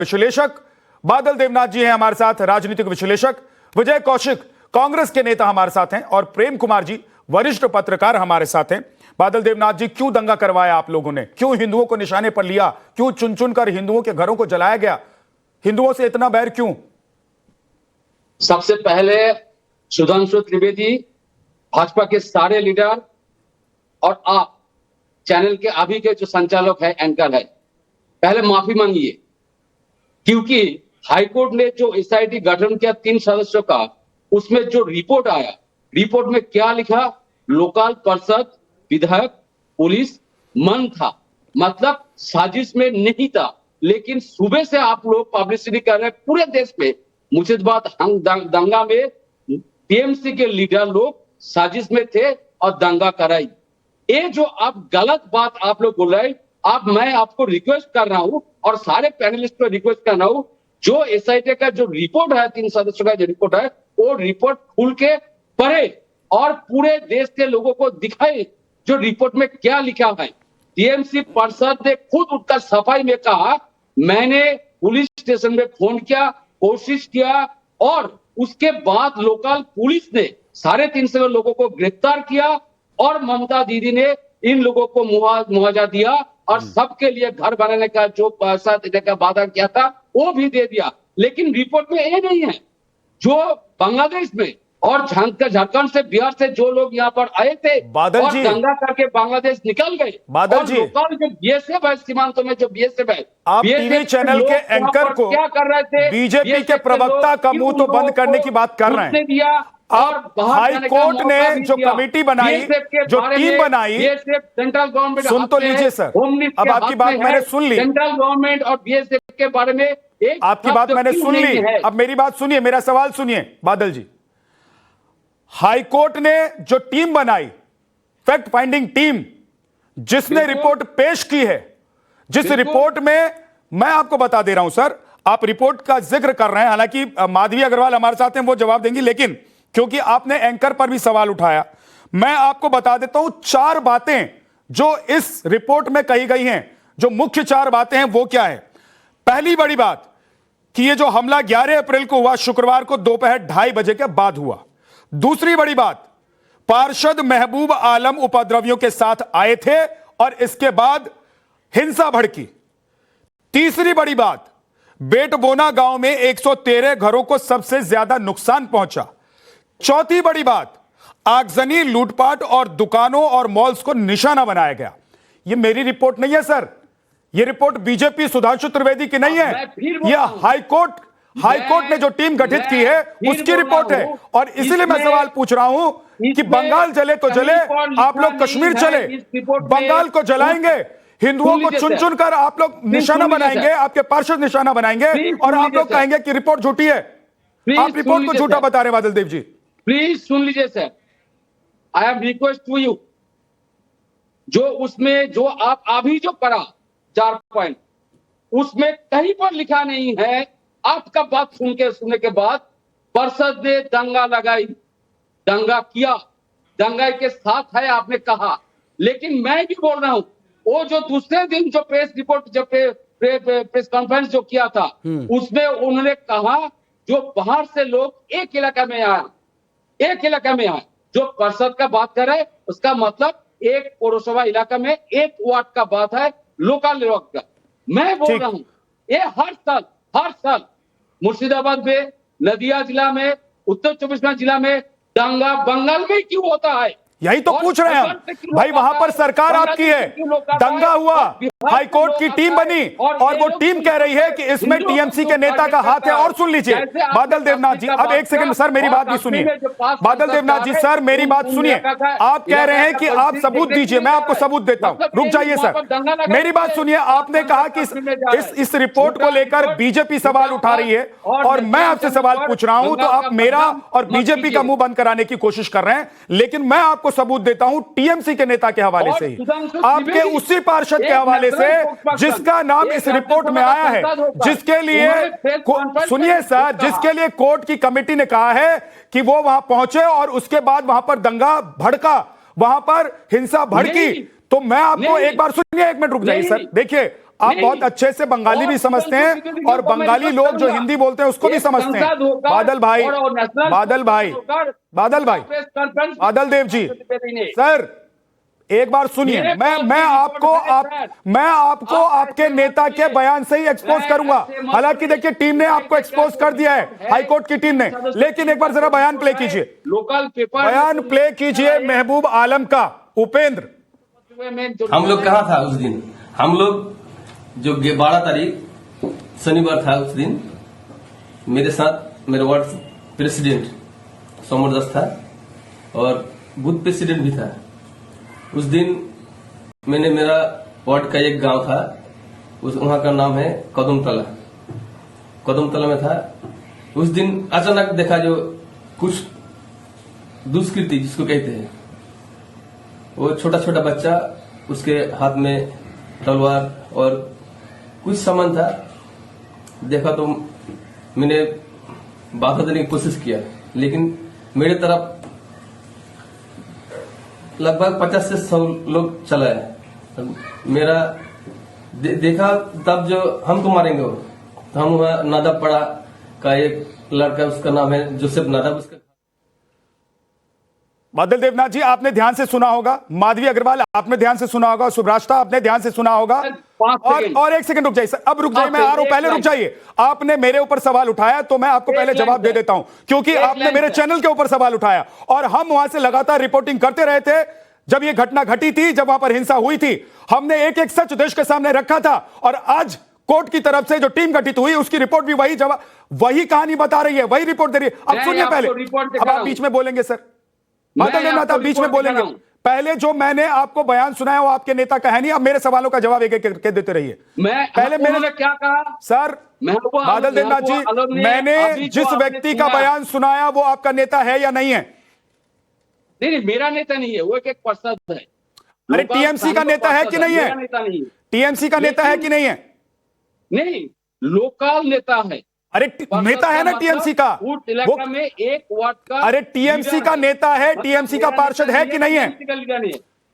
विश्लेषक बादल देवनाथ जी हैं हमारे साथ, राजनीतिक विश्लेषक विजय कौशिक कांग्रेस के नेता हमारे साथ हैं और प्रेम कुमार जी वरिष्ठ पत्रकार हमारे साथ हैं। बादल देवनाथ जी, क्यों दंगा करवाया आप लोगों ने? क्यों हिंदुओं को निशाने पर लिया? क्यों चुन चुन कर हिंदुओं के घरों को जलाया गया? हिंदुओं से इतना बैर क्यों? सबसे पहले सुधांशु त्रिवेदी, भाजपा के सारे लीडर और आप चैनल के अभी के जो संचालक है, एंकर है, पहले माफी मांगिए, क्योंकि हाईकोर्ट ने जो एसआईटी गठन किया 3 सदस्यों का, उसमें जो रिपोर्ट आया, रिपोर्ट में क्या लिखा? लोकल परिषद, विधायक, पुलिस मन था, मतलब साजिश में नहीं था। लेकिन सुबह से आप लोग पब्लिसिटी कर रहे हैं पूरे देश में, मुर्शिदाबाद दंगा में टीएमसी के लीडर लोग साजिश में थे और दंगा कराई। ये जो आप गलत बात आप लोग बोल रहे हैं, मैं आपको रिक्वेस्ट कर रहा हूं और सारे पैनलिस्ट को रिक्वेस्ट कर रहा हूं, जो एसआईटी का जो रिपोर्ट है, 3 सदस्यों का जो रिपोर्ट है, वो रिपोर्ट खुल के पढ़े और पूरे देश के लोगों को दिखाए जो रिपोर्ट में क्या लिखा है। टीएमसी पार्षद ने खुद उठकर सफाई में कहा, मैंने पुलिस स्टेशन में फोन किया, कोशिश किया और उसके बाद लोकल पुलिस ने 350 लोगों को गिरफ्तार किया और ममता दीदी ने इन लोगों को मुआवजा दिया और सबके लिए घर बनाने का जो पैसा देने का वादा किया था वो भी दे दिया। लेकिन रिपोर्ट में ये नहीं है, जो बांग्लादेश में और झारखंड से, बिहार से जो लोग यहाँ पर आए थे बादल और जी, दंगा करके बांग्लादेश निकल गए, बादल जी, लोकल जो बीएसएफ है, सीमांतों में जो बीएसएफ है, आप टीवी चैनल के एंकर को क्या कर रहे थे? बीजेपी के प्रवक्ता का मुंह तो बंद करने की बात कर रहे हैं। दिया आप हाई कोर्ट ने जो कमेटी बनाई, जो टीम बनाई, सेंट्रल गवर्नमेंट, सुन तो लीजिए सर, अब आपकी बात मैंने सुन ली, सेंट्रल गवर्नमेंट और बीएसएफ के बारे में आपकी बात मैंने सुन ली। अब मेरी बात सुनिए, मेरा सवाल सुनिए बादल जी। हाईकोर्ट ने जो टीम बनाई, फैक्ट फाइंडिंग टीम, जिसने रिपोर्ट पेश की है, जिस रिपोर्ट में, मैं आपको बता दे रहा हूं सर, आप रिपोर्ट का जिक्र कर रहे हैं, हालांकि माधवी अग्रवाल हमारे साथ हैं, वो जवाब देंगी, लेकिन क्योंकि आपने एंकर पर भी सवाल उठाया, मैं आपको बता देता हूं 4 बातें जो इस रिपोर्ट में कही गई हैं। जो मुख्य 4 बातें हैं वो क्या है? पहली बड़ी बात कि ये जो हमला 11 अप्रैल को हुआ, शुक्रवार को दोपहर 2:30 बजे के बाद हुआ। दूसरी बड़ी बात, पार्षद महबूब आलम उपद्रवियों के साथ आए थे और इसके बाद हिंसा भड़की। तीसरी बड़ी बात, बेटबोना गांव में 113 घरों को सबसे ज्यादा नुकसान पहुंचा। चौथी बड़ी बात, आगजनी, लूटपाट और दुकानों और मॉल्स को निशाना बनाया गया। यह मेरी रिपोर्ट नहीं है सर, यह रिपोर्ट बीजेपी सुधांशु त्रिवेदी की नहीं है, यह हाईकोर्ट ने जो टीम गठित की है उसकी रिपोर्ट है। और इसीलिए मैं सवाल पूछ रहा हूं कि बंगाल जले तो जले, आप लोग कश्मीर चले, बंगाल को जलाएंगे, हिंदुओं को चुन चुन कर आप लोग निशाना बनाएंगे, आपके पार्षद निशाना बनाएंगे और आप लोग कहेंगे कि रिपोर्ट झूठी है। आप रिपोर्ट को झूठा बता रहे बादल देव जी। प्लीज सुन लीजिए sir, I have request to you, जो उसमें जो आप अभी जो पढ़ा 4 पॉइंट, उसमें कहीं पर लिखा नहीं है, आपका बात सुनने के बाद पार्षद ने दंगा लगाई, दंगा किया, दंगा के साथ है आपने कहा। लेकिन मैं भी बोल रहा हूं, वो जो दूसरे दिन जो प्रेस रिपोर्ट, जो प्रेस कॉन्फ्रेंस जो किया था, उसमें उन्होंने कहा जो बाहर से लोग एक इलाका में आए, जो पार्षद का बात कर रहे हैं उसका मतलब एक पौरसभा इलाका में 1 वार्ड का बात है, लोकल लेवल का। मैं बोल रहा हूं, ये हर साल मुर्शिदाबाद में, नदिया जिला में, उत्तर 24 जिला में दंगा बंगाल में क्यों होता है? यही तो पूछ रहे हैं हम भाई, वहां पर सरकार आपकी है, दंगा हुआ, हाईकोर्ट की टीम बनी और वो टीम कह रही है कि इसमें टीएमसी के नेता का हाथ है। और सुन लीजिए बादल देवनाथ जी, अब 1 सेकंड सर, मेरी बात भी सुनिए। बादल देवनाथ जी सर, मेरी बात सुनिए। आप कह रहे हैं कि आप सबूत दीजिए, मैं आपको सबूत देता हूं, रुक जाइए सर, मेरी बात सुनिए। आपने कहा कि इस रिपोर्ट को लेकर बीजेपी सवाल उठा रही है और मैं आपसे सवाल पूछ रहा हूं, तो आप मेरा और बीजेपी का मुंह बंद कराने की कोशिश कर रहे हैं। लेकिन मैं आपको सबूत देता हूं टीएमसी के नेता के हवाले से ही, आपके उसी पार्षद के हवाले से जिसका नाम इस रिपोर्ट में आया है, जिसके लिए, सुनिए सर, जिसके लिए कोर्ट की कमेटी ने कहा है कि वो वहां पहुंचे और उसके बाद वहां पर दंगा भड़का, वहां पर हिंसा भड़की। तो मैं आपको एक बार सुनिए, 1 मिनट रुक जाइए सर। देखिए, आप बहुत अच्छे से बंगाली भी समझते हैं और बंगाली लोग जो हिंदी बोलते हैं उसको भी समझते हैं। बादल भाई, बादल भाई, बादल भाई, बादल देव जी, सर एक बार सुनिए, मैं आपको आपके नेता के बयान से ही एक्सपोज करूंगा। हालांकि देखिए टीम ने आपको एक्सपोज कर दिया है, हाईकोर्ट की टीम ने, लेकिन एक बार जरा बयान प्ले कीजिए, लोकल पेपर बयान प्ले कीजिए महबूब आलम का। उपेंद्र, हम लोग कहाँ था उस दिन? हम लोग जो 12 तारीख शनिवार था, उस दिन मेरे साथ मेरे वार्ड प्रेसिडेंट सोमर दास था और बूथ प्रेसिडेंट भी था। उस दिन मैंने, मेरा वार्ड का एक गांव था, वहां का नाम है कदमतला, कदमतला में था। उस दिन अचानक देखा जो कुछ दुष्कृति जिसको कहते हैं, वो छोटा छोटा बच्चा, उसके हाथ में तलवार और कुछ सामान था। देखा तो मैंने बाधा देने की कोशिश किया, लेकिन मेरे तरफ लगभग 50 से 100 लोग चला है। मेरा देखा तब जो हमको मारेंगे वो, तो हम वहाँ नादब पड़ा का एक लड़का, उसका नाम है जोसेफ नादब, उसका। बादल देवनाथ जी आपने ध्यान से सुना होगा, माधवी अग्रवाल आपने ध्यान से सुना होगा, सुभ्राष्टा आपने ध्यान से सुना होगा। और एक सेकंड रुक जाइए सर, अब रुक जाइए, मैं आ रहा हूं, पहले रुक जाइए। आपने मेरे ऊपर सवाल उठाया तो मैं आपको पहले जवाब दे देता हूं, क्योंकि आपने मेरे चैनल के ऊपर सवाल उठाया और हम वहां से लगातार रिपोर्टिंग करते रहे थे। जब ये घटना घटी थी, जब वहां पर हिंसा हुई थी, हमने एक एक सच देश के सामने रखा था और आज कोर्ट की तरफ से जो टीम गठित हुई उसकी रिपोर्ट भी वही कहानी बता रही है, वही रिपोर्ट दे रही है। अब सुनिए पहले, अब आप बीच में बोलेंगे सर, बादल देवनाथ आप बीच में बोलेंगे। पहले जो मैंने आपको बयान सुनाया वो आपके नेता का है नहीं, अब मेरे सवालों का जवाब एक एक करके देते रहिए। पहले मैंने क्या कहा सर? बादल देवनाथ जी, मैंने जिस व्यक्ति का बयान सुनाया वो आपका नेता है या नहीं है? नहीं, मेरा नेता नहीं है, वो एक पर्सन है। अरे टीएमसी का नेता है कि नहीं है? टीएमसी का नेता है कि नहीं है? नहीं, लोकल नेता है। अरे नेता है ना टीएमसी का, वो में एक वार्ड का। अरे टीएमसी का नेता है, टीएमसी का पार्षद है कि नहीं है?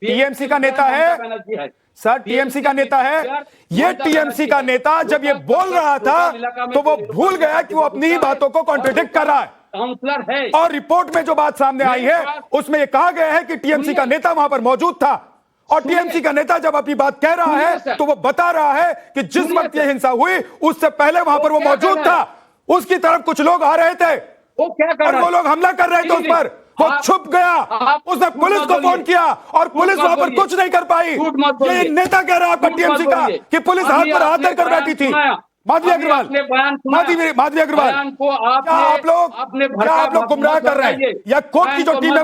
टीएमसी का नेता है सर, टीएमसी का नेता है। ये टीएमसी का नेता जब ये बोल रहा था तो वो भूल गया कि वो अपनी ही बातों को कॉन्ट्रडिक्ट कर रहा है। काउंसलर है और रिपोर्ट में जो बात सामने आई है उसमें यह कहा गया है कि टीएमसी का नेता वहां पर मौजूद था और टीएमसी का नेता जब अपनी बात कह रहा है तो वो बता रहा है कि जिस वक्त ये हिंसा हुई उससे पहले वहां पर वो मौजूद था, उसकी तरफ कुछ लोग आ रहे थे वो क्या कर और वो लोग हमला कर रहे थे उस पर, वो छुप गया, उसने पुलिस को फोन किया और पुलिस वहां पर कुछ नहीं कर पाई। ये नेता कह रहा है आपका टीएमसी का कि पुलिस हाथ पर हाथ धरकर बैठी थी। माधवी अग्रवाल, माधवी अग्रवाल, क्या आप लोग गुमराह कर रहे हैं या कोर्ट की जो टीम है